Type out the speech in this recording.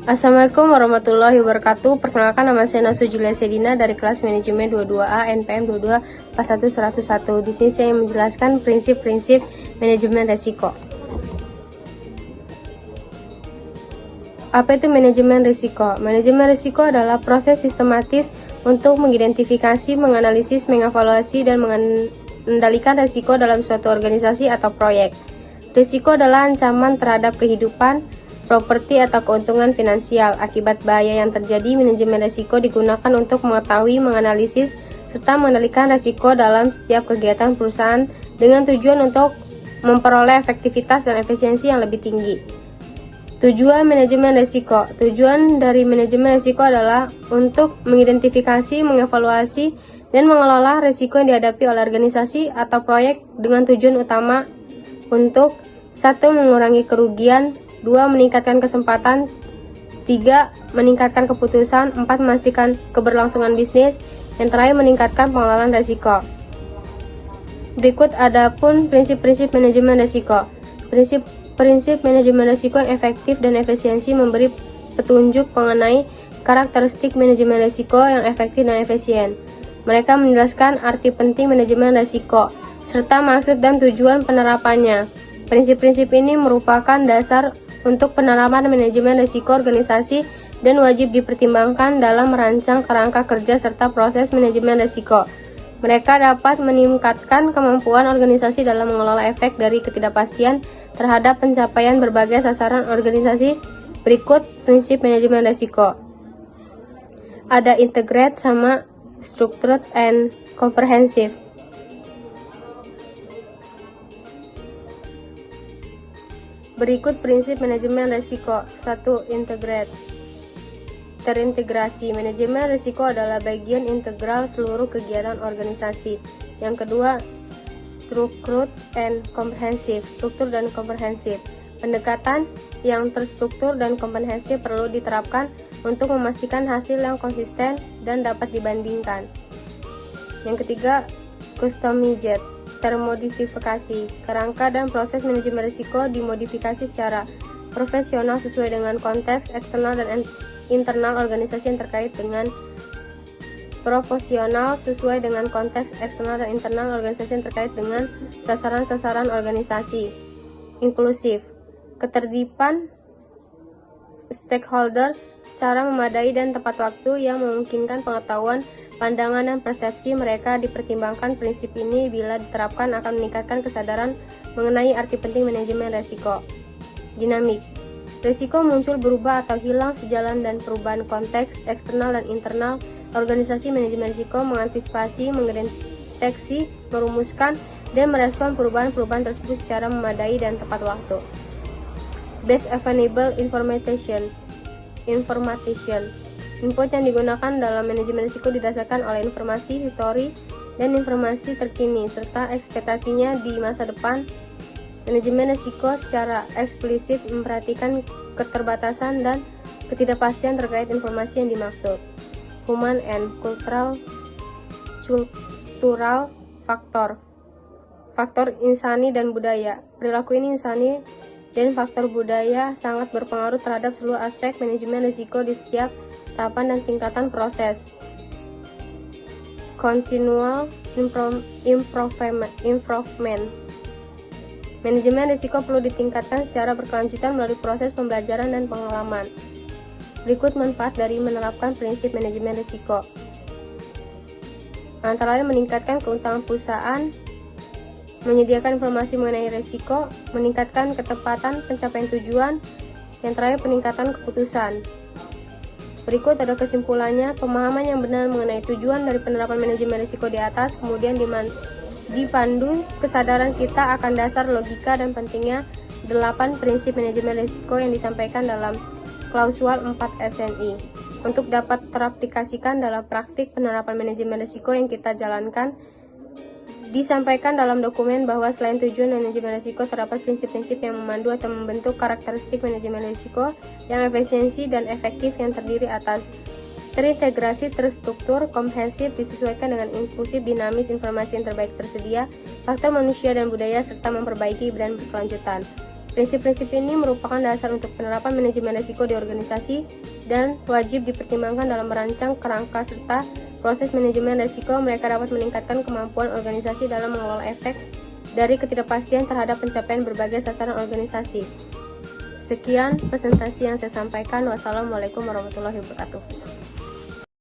Assalamualaikum warahmatullahi wabarakatuh. Perkenalkan, nama saya Nasu Julia Sedina dari kelas manajemen 22A NPM 224101. Di sini saya menjelaskan prinsip-prinsip manajemen risiko. Apa itu manajemen risiko? Manajemen risiko adalah proses sistematis untuk mengidentifikasi, menganalisis, mengevaluasi, dan mengendalikan risiko dalam suatu organisasi atau proyek. Risiko adalah ancaman terhadap kehidupan, properti atau keuntungan finansial. Akibat bahaya yang terjadi, manajemen risiko digunakan untuk mengetahui, menganalisis, serta mengendalikan risiko dalam setiap kegiatan perusahaan dengan tujuan untuk memperoleh efektivitas dan efisiensi yang lebih tinggi. Tujuan manajemen risiko. Tujuan dari manajemen risiko adalah untuk mengidentifikasi, mengevaluasi, dan mengelola risiko yang dihadapi oleh organisasi atau proyek dengan tujuan utama untuk 1. Mengurangi kerugian, 2. Meningkatkan kesempatan, 3. Meningkatkan keputusan, 4. Memastikan keberlangsungan bisnis, dan terakhir meningkatkan pengelolaan risiko. Berikut adapun prinsip-prinsip manajemen risiko. Prinsip manajemen risiko yang efektif dan efisiensi memberi petunjuk mengenai karakteristik manajemen risiko yang efektif dan efisien. Mereka menjelaskan arti penting manajemen risiko, serta maksud dan tujuan penerapannya. Prinsip-prinsip ini merupakan dasar untuk penerapan manajemen risiko organisasi dan wajib dipertimbangkan dalam merancang kerangka kerja serta proses manajemen risiko. Mereka dapat meningkatkan kemampuan organisasi dalam mengelola efek dari ketidakpastian terhadap pencapaian berbagai sasaran organisasi. Berikut prinsip manajemen risiko. Ada integrate sama structured and comprehensive. Berikut prinsip manajemen risiko. 1. Integrate. Terintegrasi. Manajemen risiko adalah bagian integral seluruh kegiatan organisasi. Yang kedua, structured and comprehensive. Struktur dan komprehensif. Pendekatan yang terstruktur dan komprehensif perlu diterapkan untuk memastikan hasil yang konsisten dan dapat dibandingkan. Yang ketiga, customized. Termodifikasi. Kerangka dan proses manajemen risiko dimodifikasi secara profesional sesuai dengan konteks eksternal dan internal organisasi yang terkait dengan proporsional sesuai dengan konteks eksternal dan internal organisasi yang terkait dengan sasaran-sasaran organisasi. Inklusif. Ketertiban stakeholders secara memadai dan tepat waktu yang memungkinkan pengetahuan, pandangan, dan persepsi mereka dipertimbangkan. Prinsip ini bila diterapkan akan meningkatkan kesadaran mengenai arti penting manajemen risiko. Dinamik. Risiko muncul, berubah, atau hilang sejalan dan perubahan konteks eksternal dan internal organisasi. Manajemen risiko mengantisipasi, mendeteksi, merumuskan, dan merespon perubahan-perubahan tersebut secara memadai dan tepat waktu. Best available information. Input yang digunakan dalam manajemen risiko didasarkan oleh informasi, histori, dan informasi terkini, serta ekspektasinya di masa depan. Manajemen risiko secara eksplisit memperhatikan keterbatasan dan ketidakpastian terkait informasi yang dimaksud. Human and cultural factor. Faktor insani dan budaya. Perilaku ini insani dan faktor budaya sangat berpengaruh terhadap seluruh aspek manajemen risiko di setiap tahapan dan tingkatan proses. Continual improvement. Manajemen risiko perlu ditingkatkan secara berkelanjutan melalui proses pembelajaran dan pengalaman. Berikut manfaat dari menerapkan prinsip manajemen risiko. Antara lain meningkatkan keuntungan perusahaan, menyediakan informasi mengenai risiko, meningkatkan ketepatan pencapaian tujuan, yang terakhir peningkatan keputusan. Berikut ada kesimpulannya. Pemahaman yang benar mengenai tujuan dari penerapan manajemen risiko di atas, kemudian dipandu kesadaran kita akan dasar logika dan pentingnya 8 prinsip manajemen risiko yang disampaikan dalam klausul 4 SNI. Untuk dapat teraplikasikan dalam praktik penerapan manajemen risiko yang kita jalankan, disampaikan dalam dokumen bahwa selain tujuan manajemen risiko terdapat prinsip-prinsip yang memandu atau membentuk karakteristik manajemen risiko yang efisiensi dan efektif yang terdiri atas terintegrasi, terstruktur, komprehensif, disesuaikan dengan inklusif, dinamis, informasi yang terbaik tersedia, faktor manusia dan budaya, serta memperbaiki dan berkelanjutan. Prinsip-prinsip ini merupakan dasar untuk penerapan manajemen risiko di organisasi dan wajib dipertimbangkan dalam merancang kerangka serta proses manajemen risiko. Mereka dapat meningkatkan kemampuan organisasi dalam mengelola efek dari ketidakpastian terhadap pencapaian berbagai sasaran organisasi. Sekian presentasi yang saya sampaikan. Wassalamualaikum warahmatullahi wabarakatuh.